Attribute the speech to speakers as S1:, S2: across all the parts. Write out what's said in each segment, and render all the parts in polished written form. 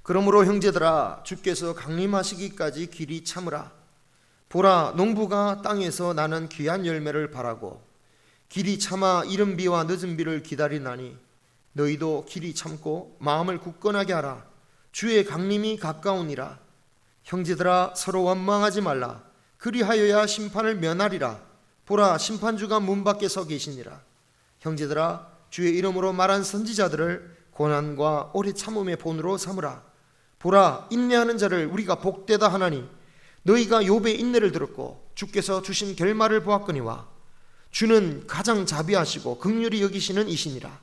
S1: 그러므로 형제들아, 주께서 강림하시기까지 길이 참으라. 보라, 농부가 땅에서 나는 귀한 열매를 바라고 길이 참아 이른 비와 늦은 비를 기다리나니 너희도 길이 참고 마음을 굳건하게 하라. 주의 강림이 가까우니라. 형제들아, 서로 원망하지 말라. 그리하여야 심판을 면하리라. 보라, 심판주가 문 밖에 서 계시니라. 형제들아, 주의 이름으로 말한 선지자들을 고난과 오래 참음의 본으로 삼으라. 보라, 인내하는 자를 우리가 복되다 하나니 너희가 욥의 인내를 들었고 주께서 주신 결말을 보았거니와 주는 가장 자비하시고 긍휼히 여기시는 이시니라.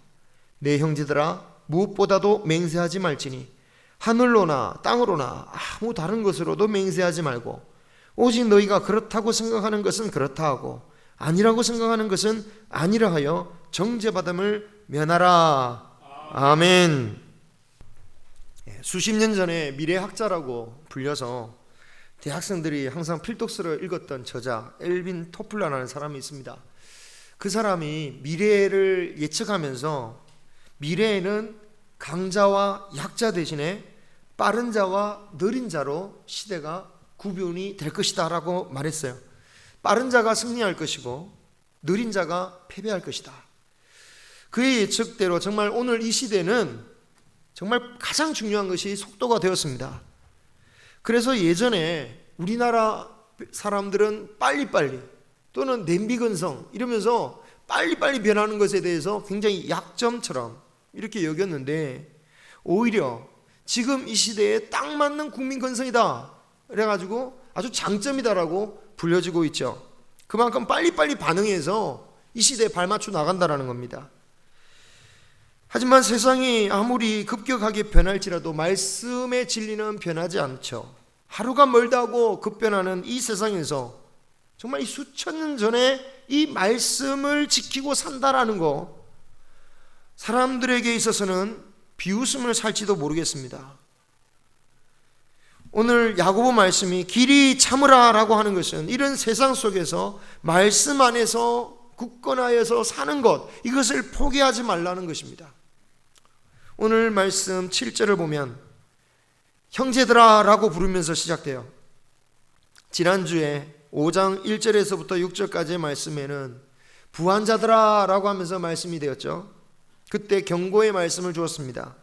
S1: 내 형제들아, 무엇보다도 맹세하지 말지니 하늘로나 땅으로나 아무 다른 것으로도 맹세하지 말고 오직 너희가 그렇다고 생각하는 것은 그렇다 하고 아니라고 생각하는 것은 아니라 하여 정죄받음을 면하라. 아멘. 수십 년 전에 미래학자라고 불려서 대학생들이 항상 필독서를 읽었던 저자 엘빈 토플러라는 사람이 있습니다. 그 사람이 미래를 예측하면서 미래에는 강자와 약자 대신에 빠른 자와 느린 자로 시대가 구분이 될 것이다 라고 말했어요. 빠른 자가 승리할 것이고 느린 자가 패배할 것이다. 그의 예측대로 정말 오늘 이 시대는 정말 가장 중요한 것이 속도가 되었습니다. 그래서 예전에 우리나라 사람들은 빨리빨리 또는 냄비근성 이러면서 빨리빨리 변하는 것에 대해서 굉장히 약점처럼 이렇게 여겼는데 오히려 지금 이 시대에 딱 맞는 국민근성이다 그래가지고 아주 장점이다라고 불려지고 있죠. 그만큼 빨리빨리 반응해서 이 시대에 발맞춰 나간다는 겁니다. 하지만 세상이 아무리 급격하게 변할지라도 말씀의 진리는 변하지 않죠. 하루가 멀다고 급변하는 이 세상에서 정말 이 수천 년 전에 이 말씀을 지키고 산다라는 거 사람들에게 있어서는 비웃음을 살지도 모르겠습니다. 오늘 야고보 말씀이 길이 참으라 라고 하는 것은 이런 세상 속에서 말씀 안에서 굳건하여서 사는 것, 이것을 포기하지 말라는 것입니다. 오늘 말씀 7절을 보면 형제들아 라고 부르면서 시작돼요. 지난주에 5장 1절에서부터 6절까지의 말씀에는 부한자들아 라고 하면서 말씀이 되었죠. 그때 경고의 말씀을 주었습니다.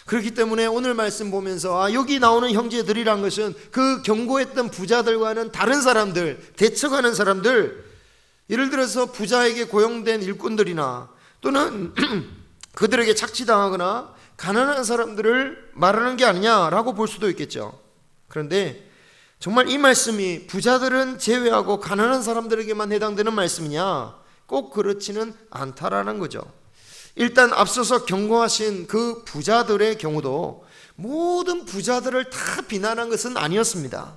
S1: 그렇기 때문에 오늘 말씀 보면서 여기 나오는 형제들이란 것은 그 경고했던 부자들과는 다른 사람들, 대척하는 사람들, 예를 들어서 부자에게 고용된 일꾼들이나 또는 그들에게 착취당하거나 가난한 사람들을 말하는 게 아니냐라고 볼 수도 있겠죠. 그런데 정말 이 말씀이 부자들은 제외하고 가난한 사람들에게만 해당되는 말씀이냐? 꼭 그렇지는 않다라는 거죠. 일단 앞서서 경고하신 그 부자들의 경우도 모든 부자들을 다 비난한 것은 아니었습니다.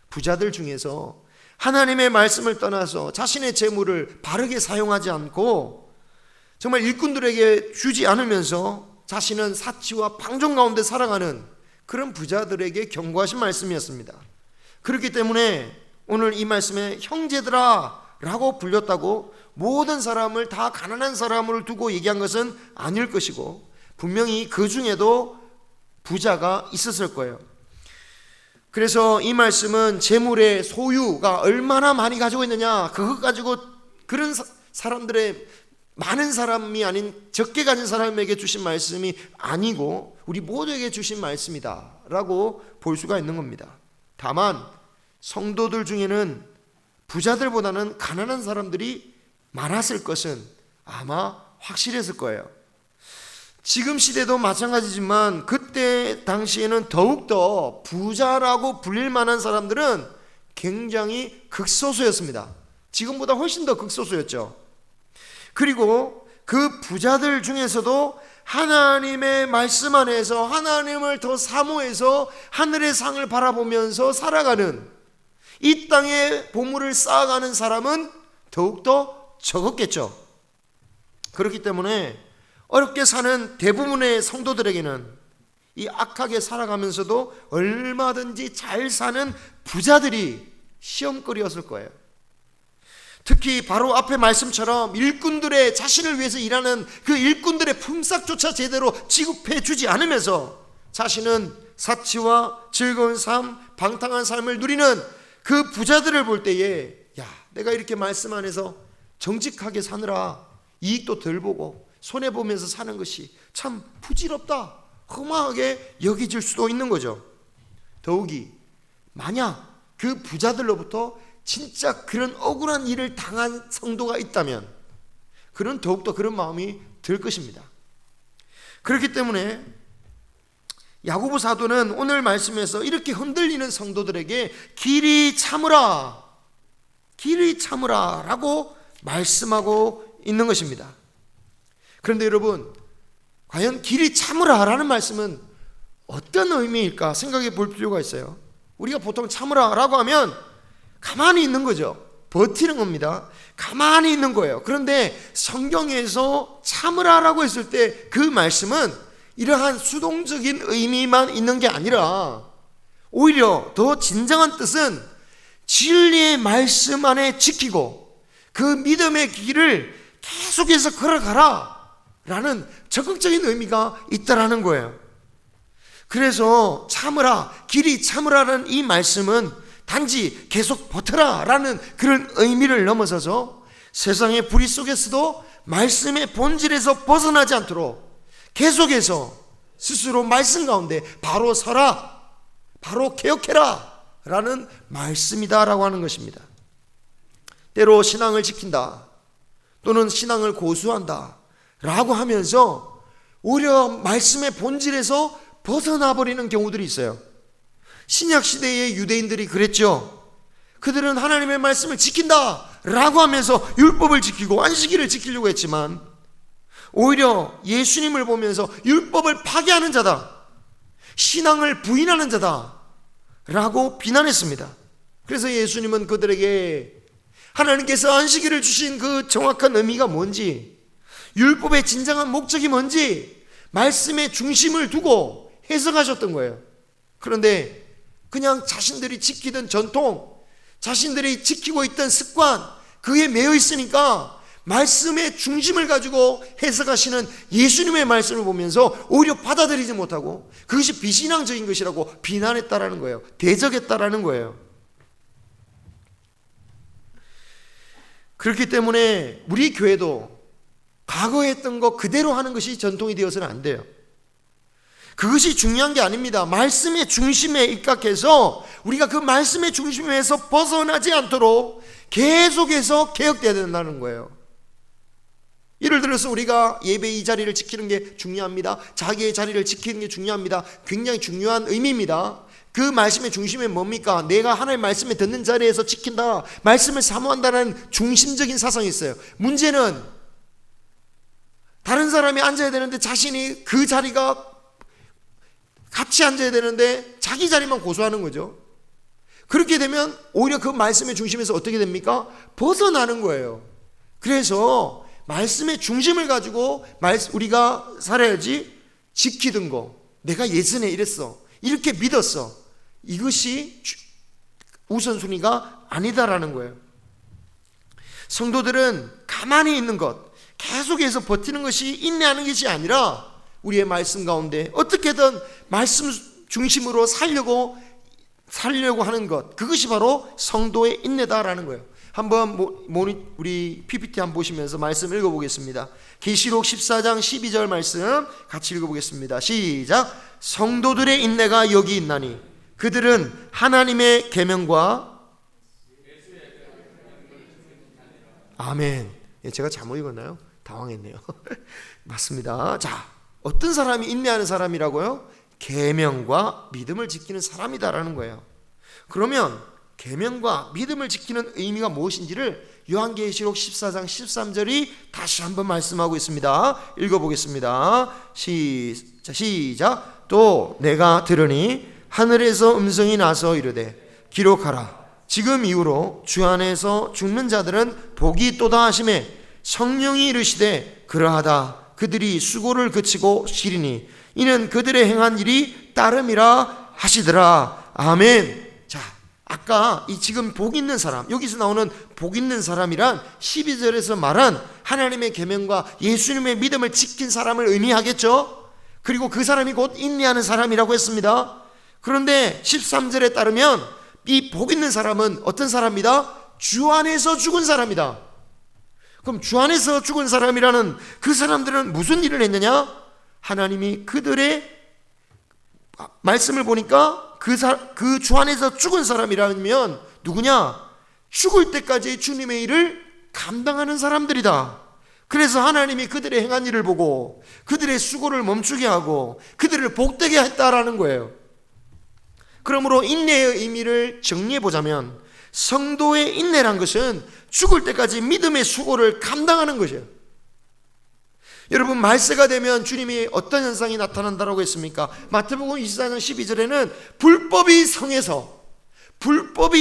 S1: 부자들 중에서 하나님의 말씀을 떠나서 자신의 재물을 바르게 사용하지 않고 정말 일꾼들에게 주지 않으면서 자신은 사치와 방종 가운데 살아가는 그런 부자들에게 경고하신 말씀이었습니다. 그렇기 때문에 오늘 이 말씀에 형제들아 라고 불렸다고 모든 사람을 다 가난한 사람으로 두고 얘기한 것은 아닐 것이고 분명히 그 중에도 부자가 있었을 거예요. 그래서 이 말씀은 재물의 소유가 얼마나 많이 가지고 있느냐 그것 가지고 그런 사람들의 많은 사람이 아닌 적게 가진 사람에게 주신 말씀이 아니고 우리 모두에게 주신 말씀이다 라고 볼 수가 있는 겁니다. 다만 성도들 중에는 부자들보다는 가난한 사람들이 많았을 것은 아마 확실했을 거예요. 지금 시대도 마찬가지지만 그때 당시에는 더욱더 부자라고 불릴 만한 사람들은 굉장히 극소수였습니다. 지금보다 훨씬 더 극소수였죠. 그리고 그 부자들 중에서도 하나님의 말씀 안에서 하나님을 더 사모해서 하늘의 상을 바라보면서 살아가는 이 땅에 보물을 쌓아가는 사람은 더욱더 적었겠죠. 그렇기 때문에 어렵게 사는 대부분의 성도들에게는 이 악하게 살아가면서도 얼마든지 잘 사는 부자들이 시험거리였을 거예요. 특히 바로 앞에 말씀처럼 일꾼들의 자신을 위해서 일하는 그 일꾼들의 품삯조차 제대로 지급해 주지 않으면서 자신은 사치와 즐거운 삶, 방탕한 삶을 누리는 그 부자들을 볼 때에, 야, 내가 이렇게 말씀 안에서 정직하게 사느라 이익도 덜 보고 손해보면서 사는 것이 참 부질없다, 험하게 여겨질 수도 있는 거죠. 더욱이 만약 그 부자들로부터 진짜 그런 억울한 일을 당한 성도가 있다면 그는 더욱더 그런 마음이 들 것입니다. 그렇기 때문에 야고보 사도는 오늘 말씀에서 이렇게 흔들리는 성도들에게 길이 참으라, 길이 참으라 라고 말씀하고 있는 것입니다. 그런데 여러분, 과연 길이 참으라 라는 말씀은 어떤 의미일까 생각해 볼 필요가 있어요. 우리가 보통 참으라 라고 하면 가만히 있는 거죠. 버티는 겁니다. 가만히 있는 거예요. 그런데 성경에서 참으라 라고 했을 때 그 말씀은 이러한 수동적인 의미만 있는 게 아니라 오히려 더 진정한 뜻은 진리의 말씀 안에 지키고 그 믿음의 길을 계속해서 걸어가라 라는 적극적인 의미가 있다라는 거예요. 그래서 참으라, 길이 참으라는 이 말씀은 단지 계속 버텨라 라는 그런 의미를 넘어서서 세상의 불의 속에서도 말씀의 본질에서 벗어나지 않도록 계속해서 스스로 말씀 가운데 바로 서라, 바로 개혁해라 라는 말씀이다 라고 하는 것입니다. 때로 신앙을 지킨다 또는 신앙을 고수한다 라고 하면서 오히려 말씀의 본질에서 벗어나 버리는 경우들이 있어요. 신약 시대의 유대인들이 그랬죠. 그들은 하나님의 말씀을 지킨다 라고 하면서 율법을 지키고 안식일을 지키려고 했지만 오히려 예수님을 보면서 율법을 파괴하는 자다, 신앙을 부인하는 자다 라고 비난했습니다. 그래서 예수님은 그들에게 하나님께서 안식일을 주신 그 정확한 의미가 뭔지, 율법의 진정한 목적이 뭔지 말씀의 중심을 두고 해석하셨던 거예요. 그런데 그냥 자신들이 지키던 전통, 자신들이 지키고 있던 습관, 그에 매여 있으니까 말씀의 중심을 가지고 해석하시는 예수님의 말씀을 보면서 오히려 받아들이지 못하고 그것이 비신앙적인 것이라고 비난했다라는 거예요. 대적했다라는 거예요. 그렇기 때문에 우리 교회도 과거에 했던 거 그대로 하는 것이 전통이 되어서는 안 돼요. 그것이 중요한 게 아닙니다. 말씀의 중심에 입각해서 우리가 그 말씀의 중심에서 벗어나지 않도록 계속해서 개혁되어야 된다는 거예요. 예를 들어서 우리가 예배 이 자리를 지키는 게 중요합니다. 자기의 자리를 지키는 게 중요합니다. 굉장히 중요한 의미입니다. 그 말씀의 중심이 뭡니까? 내가 하나님의 말씀을 듣는 자리에서 지킨다, 말씀을 사모한다는 중심적인 사상이 있어요. 문제는 다른 사람이 앉아야 되는데 자신이 그 자리가 같이 앉아야 되는데 자기 자리만 고수하는 거죠. 그렇게 되면 오히려 그 말씀의 중심에서 어떻게 됩니까? 벗어나는 거예요. 그래서 말씀의 중심을 가지고 우리가 살아야지, 지키던 거, 내가 예전에 이랬어, 이렇게 믿었어, 이것이 우선순위가 아니다라는 거예요. 성도들은 가만히 있는 것, 계속해서 버티는 것이 인내하는 것이 아니라 우리의 말씀 가운데 어떻게든 말씀 중심으로 살려고 하는 것, 그것이 바로 성도의 인내다라는 거예요. 한번 우리 PPT 한번 보시면서 말씀 읽어보겠습니다. 계시록 14장 12절 말씀 같이 읽어보겠습니다. 시작. 성도들의 인내가 여기 있나니 그들은 하나님의 계명과, 아멘. 제가 잘못 읽었나요? 당황했네요. 맞습니다. 자, 어떤 사람이 인내하는 사람이라고요? 계명과 믿음을 지키는 사람이다라는 거예요. 그러면 계명과 믿음을 지키는 의미가 무엇인지를 요한계시록 14장 13절이 다시 한번 말씀하고 있습니다. 읽어보겠습니다. 시작. 또 내가 들으니 하늘에서 음성이 나서 이르되 기록하라. 지금 이후로 주 안에서 죽는 자들은 복이 있도다 하시매 성령이 이르시되 그러하다. 그들이 수고를 그치고 쉬리니 이는 그들의 행한 일이 따름이라 하시더라. 아멘. 자, 아까 이 지금 복 있는 사람, 여기서 나오는 복 있는 사람이란 12절에서 말한 하나님의 계명과 예수님의 믿음을 지킨 사람을 의미하겠죠. 그리고 그 사람이 곧 인내하는 사람이라고 했습니다. 그런데 13절에 따르면 이 복 있는 사람은 어떤 사람이다? 주 안에서 죽은 사람이다. 그럼 주 안에서 죽은 사람이라는 그 사람들은 무슨 일을 했느냐? 하나님이 그들의 말씀을 보니까 그 주 안에서 죽은 사람이라면 누구냐? 죽을 때까지 주님의 일을 감당하는 사람들이다. 그래서 하나님이 그들의 행한 일을 보고 그들의 수고를 멈추게 하고 그들을 복되게 했다라는 거예요. 그러므로 인내의 의미를 정리해 보자면 성도의 인내란 것은 죽을 때까지 믿음의 수고를 감당하는 것이에요. 여러분, 말세가 되면 주님이 어떤 현상이 나타난다라고 했습니까? 마태복음 24장 12절에는 불법이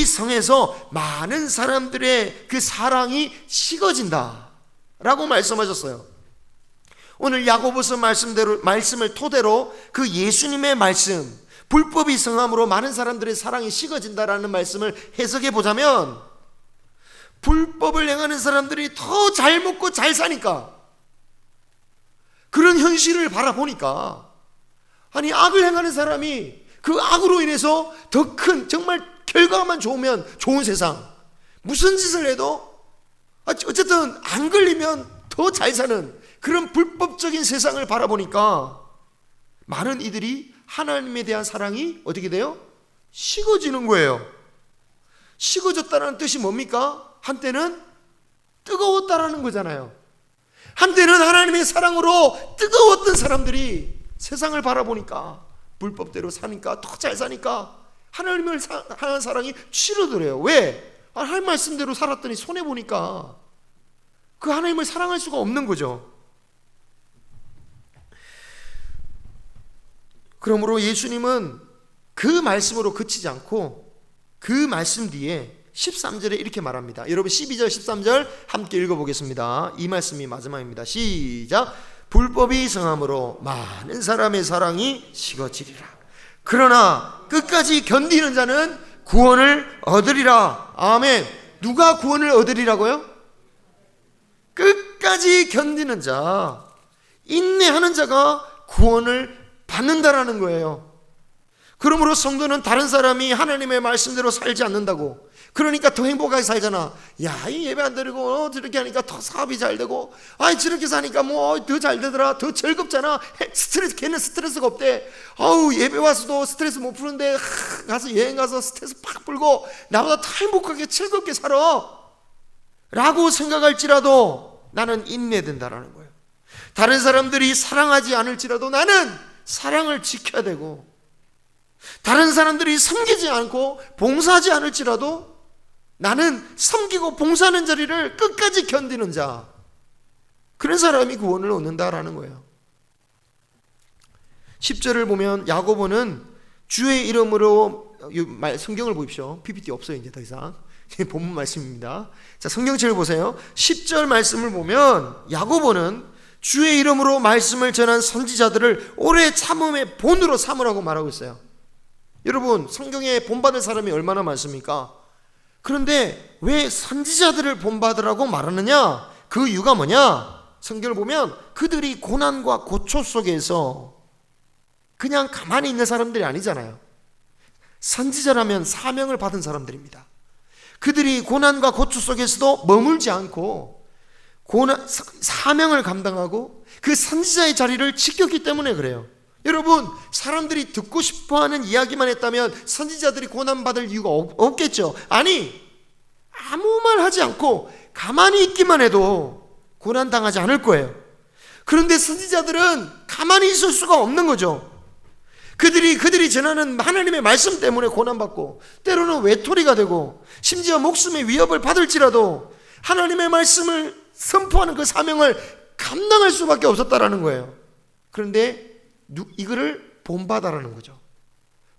S1: 성해서 많은 사람들의 그 사랑이 식어진다 라고 말씀하셨어요. 오늘 야고보서 말씀을 토대로 그 예수님의 말씀, 불법이 성함으로 많은 사람들의 사랑이 식어진다라는 말씀을 해석해 보자면, 불법을 행하는 사람들이 더 잘 먹고 잘 사니까, 그런 현실을 바라보니까, 아니 악을 행하는 사람이 그 악으로 인해서 더 큰, 정말 결과만 좋으면 좋은 세상, 무슨 짓을 해도 어쨌든 안 걸리면 더 잘 사는 그런 불법적인 세상을 바라보니까 많은 이들이 하나님에 대한 사랑이 어떻게 돼요? 식어지는 거예요. 식어졌다는 뜻이 뭡니까? 한때는 뜨거웠다라는 거잖아요. 한때는 하나님의 사랑으로 뜨거웠던 사람들이 세상을 바라보니까 불법대로 사니까 더 잘 사니까 하나님을 향한 사랑이 줄어들어요. 왜? 하나님 말씀대로 살았더니 손해보니까 그 하나님을 사랑할 수가 없는 거죠. 그러므로 예수님은 그 말씀으로 그치지 않고 그 말씀 뒤에 13절에 이렇게 말합니다. 여러분 12절 13절 함께 읽어보겠습니다. 이 말씀이 마지막입니다. 시작. 불법이 성함으로 많은 사람의 사랑이 식어지리라. 그러나 끝까지 견디는 자는 구원을 얻으리라. 아멘. 누가 구원을 얻으리라고요? 끝까지 견디는 자, 인내하는 자가 구원을 받는다라는 거예요. 그러므로 성도는 다른 사람이 하나님의 말씀대로 살지 않는다고, 그러니까 더 행복하게 살잖아. 야, 이 예배 안 드리고 저렇게 하니까 더 사업이 잘 되고, 저렇게 사니까 뭐 더 잘 되더라, 더 즐겁잖아. 걔는 스트레스가 없대. 예배 와서도 스트레스 못 푸는데 가서 여행 가서 스트레스 팍 풀고 나보다 더 행복하게 즐겁게 살아 라고 생각할지라도 나는 인내된다라는 거예요. 다른 사람들이 사랑하지 않을지라도 나는 사랑을 지켜야 되고, 다른 사람들이 섬기지 않고 봉사하지 않을지라도 나는 섬기고 봉사하는 자리를 끝까지 견디는 자, 그런 사람이 구원을 얻는다라는 거예요. 10절을 보면 야고보는 주의 이름으로, 성경을 보십시오. PPT 없어요 이제 더 이상. 본문 말씀입니다. 자, 성경책을 보세요. 10절 말씀을 보면 야고보는 주의 이름으로 말씀을 전한 선지자들을 오래 참음의 본으로 삼으라고 말하고 있어요. 여러분, 성경에 본받을 사람이 얼마나 많습니까? 그런데 왜 선지자들을 본받으라고 말하느냐? 그 이유가 뭐냐? 성경을 보면 그들이 고난과 고초 속에서 그냥 가만히 있는 사람들이 아니잖아요. 선지자라면 사명을 받은 사람들입니다. 그들이 고난과 고초 속에서도 머물지 않고 사명을 감당하고 그 선지자의 자리를 지켰기 때문에 그래요. 여러분, 사람들이 듣고 싶어하는 이야기만 했다면 선지자들이 고난받을 이유가 없겠죠. 아니, 아무 말 하지 않고 가만히 있기만 해도 고난당하지 않을 거예요. 그런데 선지자들은 가만히 있을 수가 없는 거죠. 그들이 전하는 하나님의 말씀 때문에 고난받고, 때로는 외톨이가 되고, 심지어 목숨의 위협을 받을지라도 하나님의 말씀을 선포하는 그 사명을 감당할 수밖에 없었다라는 거예요. 그런데 이거를 본받아라는 거죠.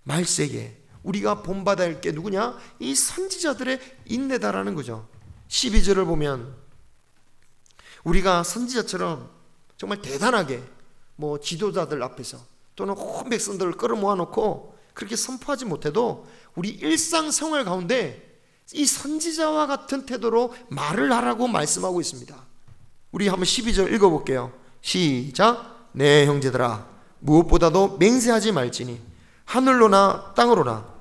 S1: 말세에 우리가 본받아야 할 게 누구냐? 이 선지자들의 인내다라는 거죠. 12절을 보면 우리가 선지자처럼 정말 대단하게 지도자들 앞에서 또는 온 백성들을 끌어모아 놓고 그렇게 선포하지 못해도 우리 일상생활 가운데 이 선지자와 같은 태도로 말을 하라고 말씀하고 있습니다. 우리 한번 12절 읽어볼게요. 시작. 네 형제들아, 무엇보다도 맹세하지 말지니 하늘로나 땅으로나.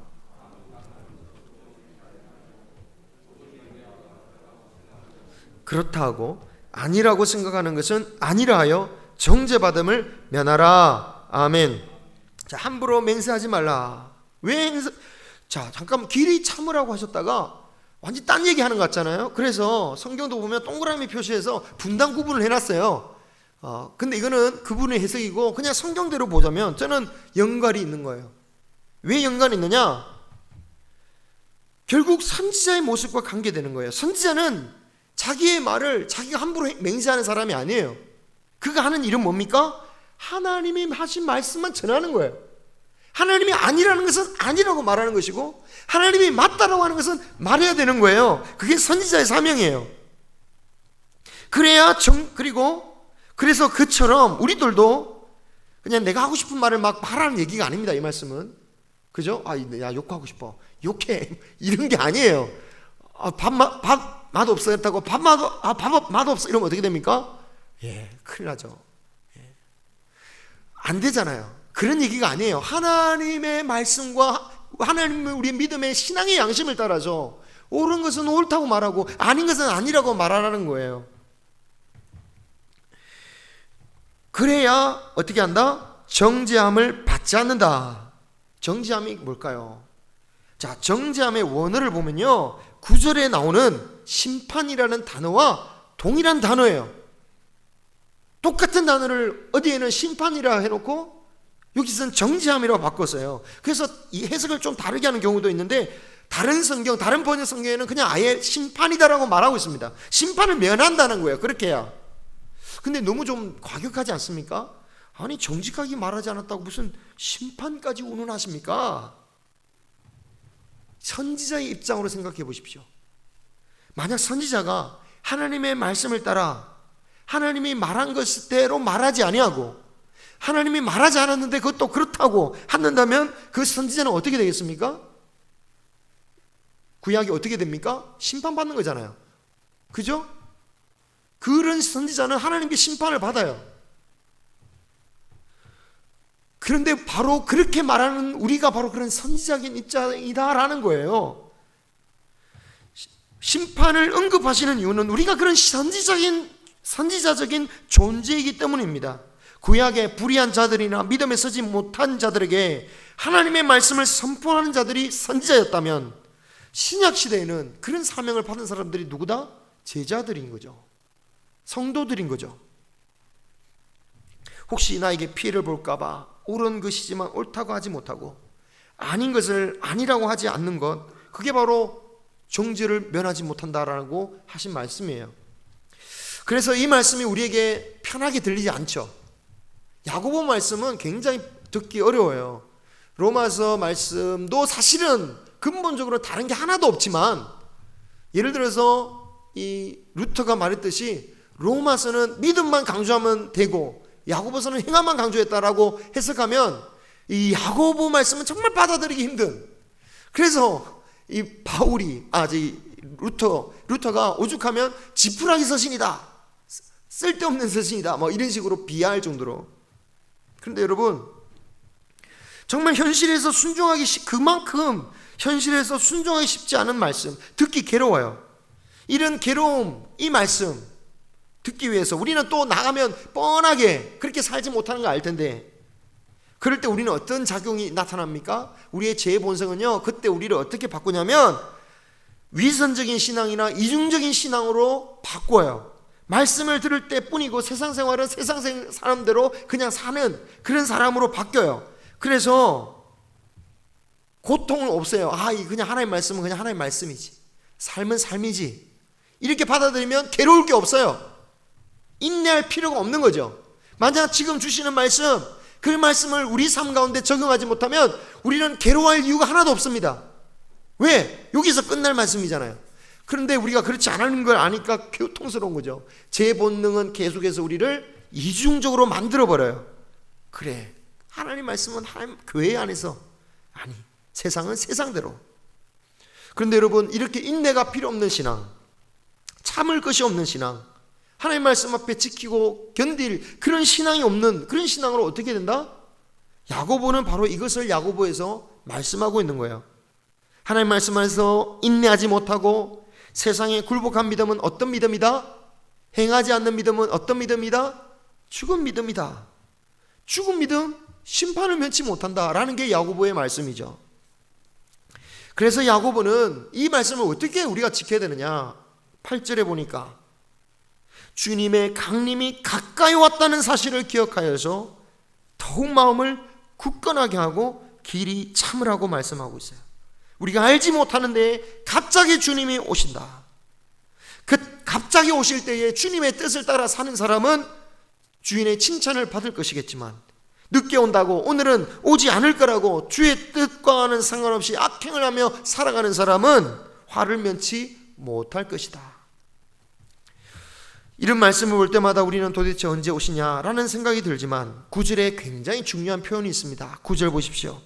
S1: 그렇다 하고 아니라고 생각하는 것은 아니라 하여 정죄받음을 면하라. 아멘. 자, 함부로 맹세하지 말라. 자, 잠깐 길이 참으라고 하셨다가 완전 딴 얘기 하는 것 같잖아요. 그래서 성경도 보면 동그라미 표시해서 분단 구분을 해놨어요. 근데 이거는 그분의 해석이고 그냥 성경대로 보자면 저는 연관이 있는 거예요. 왜 연관이 있느냐? 결국 선지자의 모습과 관계되는 거예요. 선지자는 자기의 말을 자기가 함부로 맹세하는 사람이 아니에요. 그가 하는 일은 뭡니까? 하나님이 하신 말씀만 전하는 거예요. 하나님이 아니라는 것은 아니라고 말하는 것이고 하나님이 맞다라고 하는 것은 말해야 되는 거예요. 그게 선지자의 사명이에요. 그래서 그처럼 우리들도 그냥 내가 하고 싶은 말을 막 말하는 얘기가 아닙니다. 이 말씀은. 그죠? 야, 욕하고 싶어. 욕해. 이런 게 아니에요. 밥 맛없어 했다고 밥 맛없어 이러면 어떻게 됩니까? 큰일 나죠. 안 되잖아요. 그런 얘기가 아니에요. 하나님의 말씀과 하나님의 우리의 믿음의 신앙의 양심을 따라서 옳은 것은 옳다고 말하고 아닌 것은 아니라고 말하라는 거예요. 그래야 어떻게 한다? 정죄함을 받지 않는다. 정죄함이 뭘까요? 자, 정죄함의 원어를 보면요 9절에 나오는 심판이라는 단어와 동일한 단어예요. 똑같은 단어를 어디에는 심판이라 해놓고 여기서는 정죄함이라고 바꿨어요. 그래서 이 해석을 좀 다르게 하는 경우도 있는데 다른 번역 성경에는 그냥 아예 심판이다라고 말하고 있습니다. 심판을 면한다는 거예요. 그렇게 해야. 근데 너무 좀 과격하지 않습니까? 아니 정직하게 말하지 않았다고 무슨 심판까지 운운하십니까? 선지자의 입장으로 생각해 보십시오. 만약 선지자가 하나님의 말씀을 따라 하나님이 말한 것대로 말하지 아니하고 하나님이 말하지 않았는데 그것도 그렇다고 한다면 그 선지자는 어떻게 되겠습니까? 구약이 어떻게 됩니까? 심판받는 거잖아요. 그죠? 그런 선지자는 하나님께 심판을 받아요. 그런데 바로 그렇게 말하는 우리가 바로 그런 선지자적인 입장이다라는 거예요. 심판을 언급하시는 이유는 우리가 그런 선지자적인 존재이기 때문입니다. 구약의 불의한 자들이나 믿음에 서지 못한 자들에게 하나님의 말씀을 선포하는 자들이 선지자였다면 신약 시대에는 그런 사명을 받은 사람들이 누구다? 제자들인 거죠. 성도들인 거죠. 혹시 나에게 피해를 볼까봐 옳은 것이지만 옳다고 하지 못하고 아닌 것을 아니라고 하지 않는 것, 그게 바로 정죄를 면하지 못한다라고 하신 말씀이에요. 그래서 이 말씀이 우리에게 편하게 들리지 않죠. 야고보 말씀은 굉장히 듣기 어려워요. 로마서 말씀도 사실은 근본적으로 다른 게 하나도 없지만 예를 들어서 이 루터가 말했듯이 로마서는 믿음만 강조하면 되고 야고보서는 행함만 강조했다라고 해석하면 이 야고보 말씀은 정말 받아들이기 힘든, 그래서 이 바울이 루터가 오죽하면 지푸라기 서신이다, 쓸데없는 서신이다 뭐 이런 식으로 비하할 정도로. 그런데 여러분 정말 현실에서 그만큼 현실에서 순종하기 쉽지 않은 말씀, 듣기 괴로워요. 이런 괴로움, 이 말씀 듣기 위해서 우리는 또 나가면 뻔하게 그렇게 살지 못하는 거 알 텐데, 그럴 때 우리는 어떤 작용이 나타납니까? 우리의 제 본성은요, 그때 우리를 어떻게 바꾸냐면 위선적인 신앙이나 이중적인 신앙으로 바꿔요. 말씀을 들을 때뿐이고 세상 생활은 세상 사람대로 그냥 사는 그런 사람으로 바뀌어요. 그래서 고통을 없애요. 그냥 하나님의 말씀은 그냥 하나님의 말씀이지, 삶은 삶이지, 이렇게 받아들이면 괴로울 게 없어요. 인내할 필요가 없는 거죠. 만약 지금 주시는 말씀, 그 말씀을 우리 삶 가운데 적용하지 못하면 우리는 괴로워할 이유가 하나도 없습니다. 왜? 여기서 끝날 말씀이잖아요. 그런데 우리가 그렇지 않은 걸 아니까 교통스러운 거죠. 제 본능은 계속해서 우리를 이중적으로 만들어버려요. 그래, 하나님 말씀은 하나님 교회 안에서, 아니 세상은 세상대로. 그런데 여러분, 이렇게 인내가 필요 없는 신앙, 참을 것이 없는 신앙, 하나님 말씀 앞에 지키고 견딜 그런 신앙이 없는 그런 신앙으로 어떻게 된다? 야고보는 바로 이것을 야고보에서 말씀하고 있는 거예요. 하나님 말씀 안에서 인내하지 못하고 세상에 굴복한 믿음은 어떤 믿음이다? 행하지 않는 믿음은 어떤 믿음이다? 죽은 믿음이다. 죽은 믿음, 심판을 면치 못한다라는 게 야고보의 말씀이죠. 그래서 야고보는 이 말씀을 어떻게 우리가 지켜야 되느냐? 8절에 보니까 주님의 강림이 가까이 왔다는 사실을 기억하여서 더욱 마음을 굳건하게 하고 길이 참으라고 말씀하고 있어요. 우리가 알지 못하는데 갑자기 주님이 오신다. 그 갑자기 오실 때에 주님의 뜻을 따라 사는 사람은 주인의 칭찬을 받을 것이겠지만, 늦게 온다고 오늘은 오지 않을 거라고 주의 뜻과는 상관없이 악행을 하며 살아가는 사람은 화를 면치 못할 것이다. 이런 말씀을 볼 때마다 우리는 도대체 언제 오시냐라는 생각이 들지만 9절에 굉장히 중요한 표현이 있습니다. 9절 보십시오.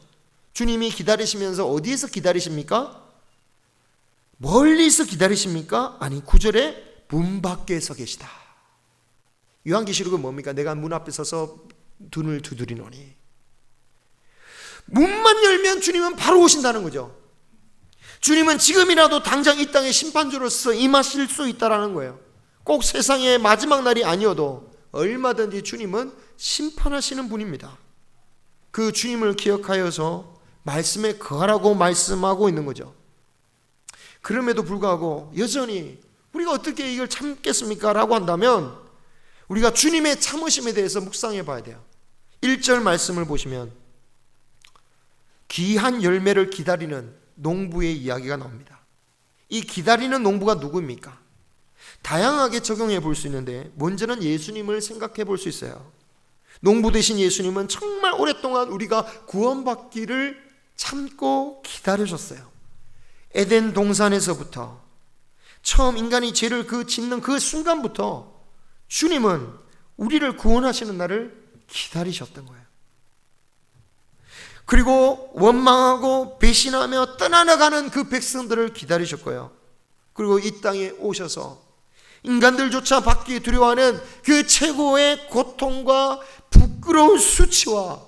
S1: 주님이 기다리시면서 어디에서 기다리십니까? 멀리서 기다리십니까? 아니, 9절에 문 밖에 서 계시다. 요한계시록은 뭡니까? 내가 문 앞에 서서 눈을 두드리노니. 문만 열면 주님은 바로 오신다는 거죠. 주님은 지금이라도 당장 이 땅의 심판주로서 임하실 수 있다는 거예요. 꼭 세상의 마지막 날이 아니어도 얼마든지 주님은 심판하시는 분입니다. 그 주님을 기억하여서 말씀에 거하라고 말씀하고 있는 거죠. 그럼에도 불구하고 여전히 우리가 어떻게 이걸 참겠습니까? 라고 한다면 우리가 주님의 참으심에 대해서 묵상해 봐야 돼요. 1절 말씀을 보시면 귀한 열매를 기다리는 농부의 이야기가 나옵니다. 이 기다리는 농부가 누구입니까? 다양하게 적용해 볼 수 있는데 먼저는 예수님을 생각해 볼 수 있어요. 농부 되신 예수님은 정말 오랫동안 우리가 구원받기를 참고 기다리셨어요. 에덴 동산에서부터 처음 인간이 죄를 짓는 그 순간부터 주님은 우리를 구원하시는 날을 기다리셨던 거예요. 그리고 원망하고 배신하며 떠나가는 그 백성들을 기다리셨고요. 그리고 이 땅에 오셔서 인간들조차 받기 두려워하는 그 최고의 고통과 부끄러운 수치와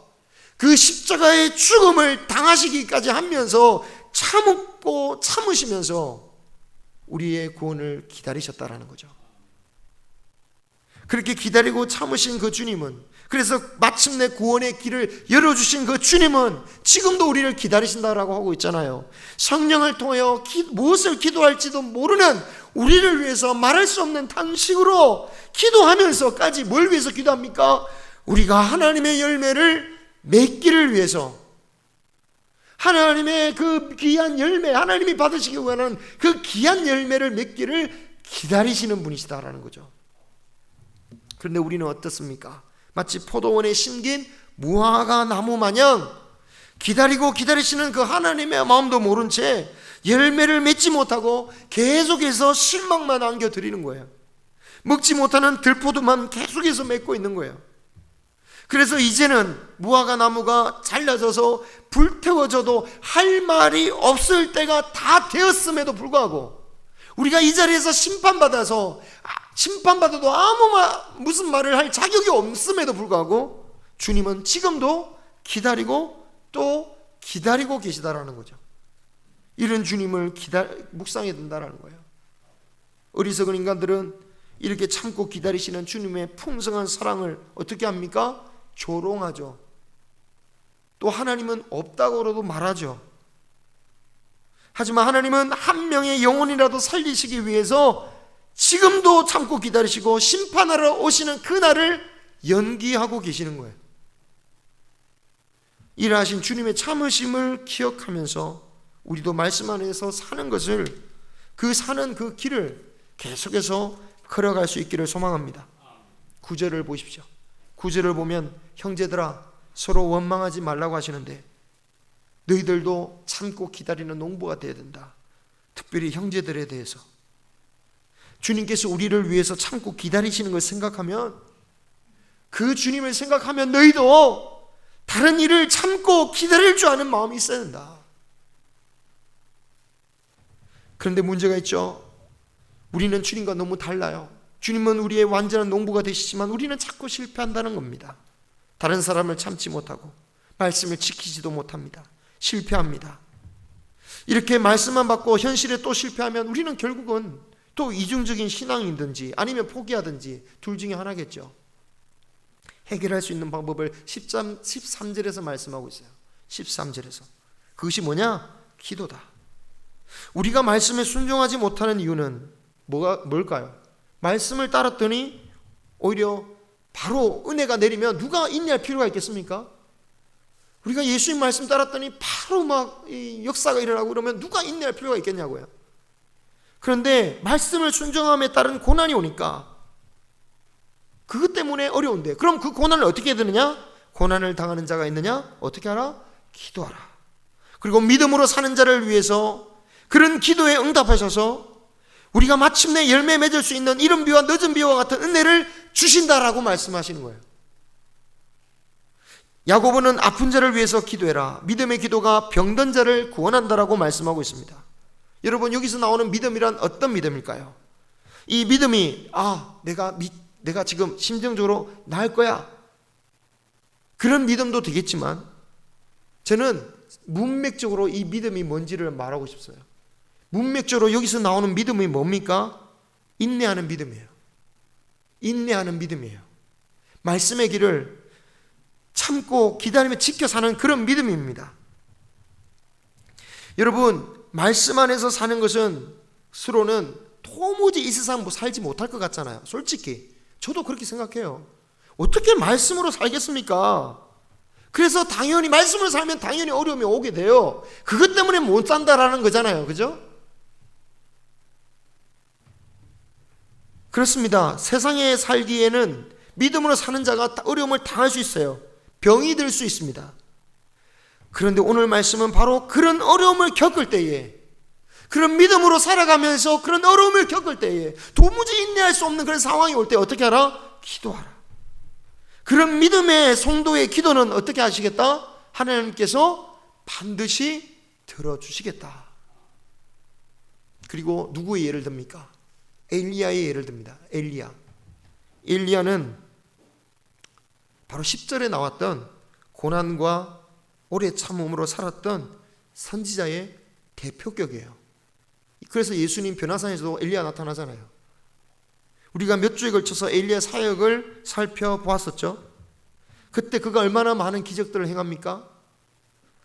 S1: 그 십자가의 죽음을 당하시기까지 하면서 참고 참으시면서 우리의 구원을 기다리셨다라는 거죠. 그렇게 기다리고 참으신 그 주님은, 그래서 마침내 구원의 길을 열어주신 그 주님은 지금도 우리를 기다리신다라고 하고 있잖아요. 성령을 통하여 무엇을 기도할지도 모르는 우리를 위해서 말할 수 없는 탄식으로 기도하면서까지 뭘 위해서 기도합니까? 우리가 하나님의 열매를 맺기를 위해서, 하나님의 그 귀한 열매, 하나님이 받으시기 원하는 그 귀한 열매를 맺기를 기다리시는 분이시다라는 거죠. 그런데 우리는 어떻습니까? 마치 포도원에 심긴 무화과 나무 마냥 기다리고 기다리시는 그 하나님의 마음도 모른 채 열매를 맺지 못하고 계속해서 실망만 안겨드리는 거예요. 먹지 못하는 들포도만 계속해서 맺고 있는 거예요. 그래서 이제는 무화과 나무가 잘라져서 불태워져도 할 말이 없을 때가 다 되었음에도 불구하고 우리가 이 자리에서 심판받아도 무슨 말을 할 자격이 없음에도 불구하고 주님은 지금도 기다리고 또 기다리고 계시다라는 거죠. 이런 주님을 묵상해야 된다라는 거예요. 어리석은 인간들은 이렇게 참고 기다리시는 주님의 풍성한 사랑을 어떻게 합니까? 조롱하죠. 또 하나님은 없다고도 말하죠. 하지만 하나님은 한 명의 영혼이라도 살리시기 위해서 지금도 참고 기다리시고 심판하러 오시는 그날을 연기하고 계시는 거예요. 일하신 주님의 참으심을 기억하면서 우리도 말씀 안에서 사는 것을, 사는 그 길을 계속해서 걸어갈 수 있기를 소망합니다. 9절을 보십시오. 9절을 보면 형제들아 서로 원망하지 말라고 하시는데 너희들도 참고 기다리는 농부가 되어야 된다. 특별히 형제들에 대해서 주님께서 우리를 위해서 참고 기다리시는 걸 생각하면, 그 주님을 생각하면 너희도 다른 일을 참고 기다릴 줄 아는 마음이 있어야 된다. 그런데 문제가 있죠. 우리는 주님과 너무 달라요. 주님은 우리의 완전한 농부가 되시지만 우리는 자꾸 실패한다는 겁니다. 다른 사람을 참지 못하고 말씀을 지키지도 못합니다. 실패합니다. 이렇게 말씀만 받고 현실에 또 실패하면 우리는 결국은 또 이중적인 신앙이든지 아니면 포기하든지 둘 중에 하나겠죠. 해결할 수 있는 방법을 13절에서 말씀하고 있어요. 13절에서 그것이 뭐냐? 기도다. 우리가 말씀에 순종하지 못하는 이유는 뭘까요? 말씀을 따랐더니 오히려 바로 은혜가 내리면 누가 인내할 필요가 있겠습니까? 우리가 예수님 말씀 따랐더니 바로 막 역사가 일어나고 그러면 누가 인내할 필요가 있겠냐고요. 그런데 말씀을 순종함에 따른 고난이 오니까 그것 때문에 어려운데, 그럼 그 고난을 어떻게 해야 되느냐? 고난을 당하는 자가 있느냐? 어떻게 하라? 기도하라. 그리고 믿음으로 사는 자를 위해서 그런 기도에 응답하셔서 우리가 마침내 열매 맺을 수 있는 이른 비와 늦은 비와 같은 은혜를 주신다라고 말씀하시는 거예요. 야고보는 아픈 자를 위해서 기도해라. 믿음의 기도가 병든 자를 구원한다라고 말씀하고 있습니다. 여러분, 여기서 나오는 믿음이란 어떤 믿음일까요? 이 믿음이 내가 지금 심정적으로 나을 거야, 그런 믿음도 되겠지만 저는 문맥적으로 이 믿음이 뭔지를 말하고 싶어요. 문맥적으로 여기서 나오는 믿음이 뭡니까? 인내하는 믿음이에요. 인내하는 믿음이에요. 말씀의 길을 참고 기다리며 지켜 사는 그런 믿음입니다. 여러분, 말씀 안에서 사는 것은 스스로는 도무지 이 세상 살지 못할 것 같잖아요. 솔직히 저도 그렇게 생각해요. 어떻게 말씀으로 살겠습니까? 그래서 당연히 말씀을 살면 당연히 어려움이 오게 돼요. 그것 때문에 못 산다라는 거잖아요. 그죠? 그렇습니다. 세상에 살기에는 믿음으로 사는 자가 어려움을 당할 수 있어요. 병이 들 수 있습니다. 그런데 오늘 말씀은 바로 그런 어려움을 겪을 때에, 그런 믿음으로 살아가면서 그런 어려움을 겪을 때에 도무지 인내할 수 없는 그런 상황이 올 때 어떻게 하라? 기도하라. 그런 믿음의 성도의 기도는 어떻게 하시겠다? 하나님께서 반드시 들어주시겠다. 그리고 누구의 예를 듭니까? 엘리야의 예를 듭니다. 엘리야는 바로 10절에 나왔던 고난과 오래 참음으로 살았던 선지자의 대표격이에요. 그래서 예수님 변화산에서도 엘리야 나타나잖아요. 우리가 몇 주에 걸쳐서 엘리야 사역을 살펴보았었죠. 그때 그가 얼마나 많은 기적들을 행합니까?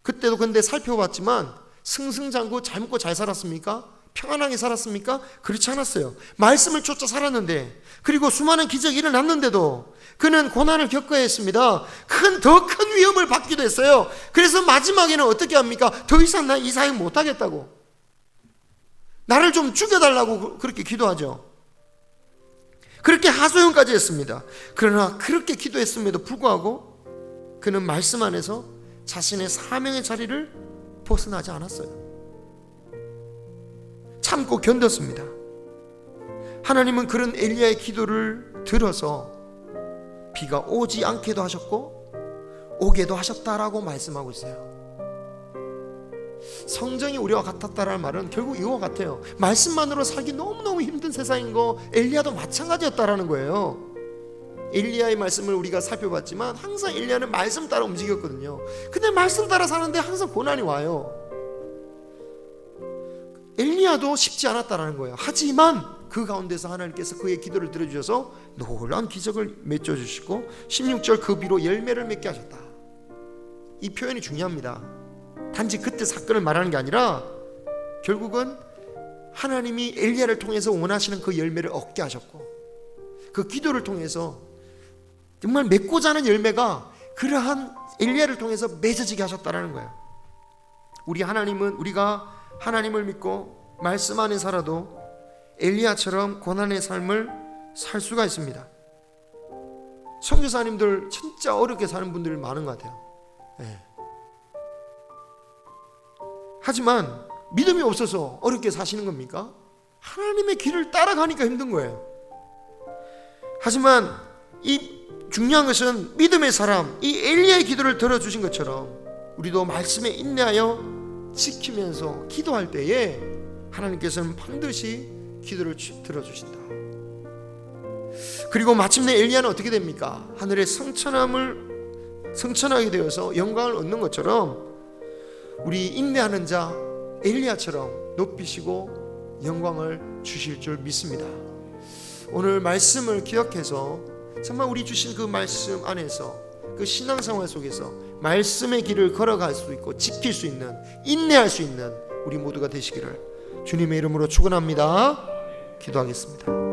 S1: 그때도 근데 살펴봤지만 승승장구 잘 먹고 잘 살았습니까? 평안하게 살았습니까? 그렇지 않았어요. 말씀을 쫓아 살았는데, 그리고 수많은 기적이 일어났는데도 그는 고난을 겪어야 했습니다. 더 큰 위험을 받기도 했어요. 그래서 마지막에는 어떻게 합니까? 더 이상 나 이 사역 못하겠다고, 나를 좀 죽여달라고 그렇게 기도하죠. 그렇게 하소연까지 했습니다. 그러나 그렇게 기도했음에도 불구하고 그는 말씀 안에서 자신의 사명의 자리를 벗어나지 않았어요. 참고 견뎠습니다. 하나님은 그런 엘리야의 기도를 들어서 비가 오지 않게도 하셨고 오게도 하셨다라고 말씀하고 있어요. 성정이 우리와 같았다라는 말은 결국 이와 같아요. 말씀만으로 살기 너무너무 힘든 세상인 거 엘리야도 마찬가지였다라는 거예요. 엘리야의 말씀을 우리가 살펴봤지만 항상 엘리야는 말씀 따라 움직였거든요. 근데 말씀 따라 사는데 항상 고난이 와요. 엘리야도 쉽지 않았다라는 거예요. 하지만 그 가운데서 하나님께서 그의 기도를 들어주셔서 놀라운 기적을 맺어주시고 16절 그 비로 열매를 맺게 하셨다. 이 표현이 중요합니다. 단지 그때 사건을 말하는 게 아니라 결국은 하나님이 엘리야를 통해서 원하시는 그 열매를 얻게 하셨고, 그 기도를 통해서 정말 맺고자 하는 열매가 그러한 엘리야를 통해서 맺어지게 하셨다는 거예요. 우리가 하나님을 믿고 말씀 안에 살아도 엘리야처럼 고난의 삶을 살 수가 있습니다. 선교사님들 진짜 어렵게 사는 분들이 많은 것 같아요. 네. 하지만 믿음이 없어서 어렵게 사시는 겁니까? 하나님의 길을 따라가니까 힘든 거예요. 하지만 이 중요한 것은 믿음의 사람, 이 엘리야의 기도를 들어주신 것처럼 우리도 말씀에 인내하여 지키면서 기도할 때에 하나님께서는 반드시 기도를 들어주신다. 그리고 마침내 엘리야는 어떻게 됩니까? 하늘의 성천함을 성천하게 되어서 영광을 얻는 것처럼 우리 인내하는 자 엘리야처럼 높이시고 영광을 주실 줄 믿습니다. 오늘 말씀을 기억해서 정말 우리 주신 그 말씀 안에서 그 신앙생활 속에서 말씀의 길을 걸어갈 수 있고 지킬 수 있는, 인내할 수 있는 우리 모두가 되시기를 주님의 이름으로 축원합니다. 기도하겠습니다.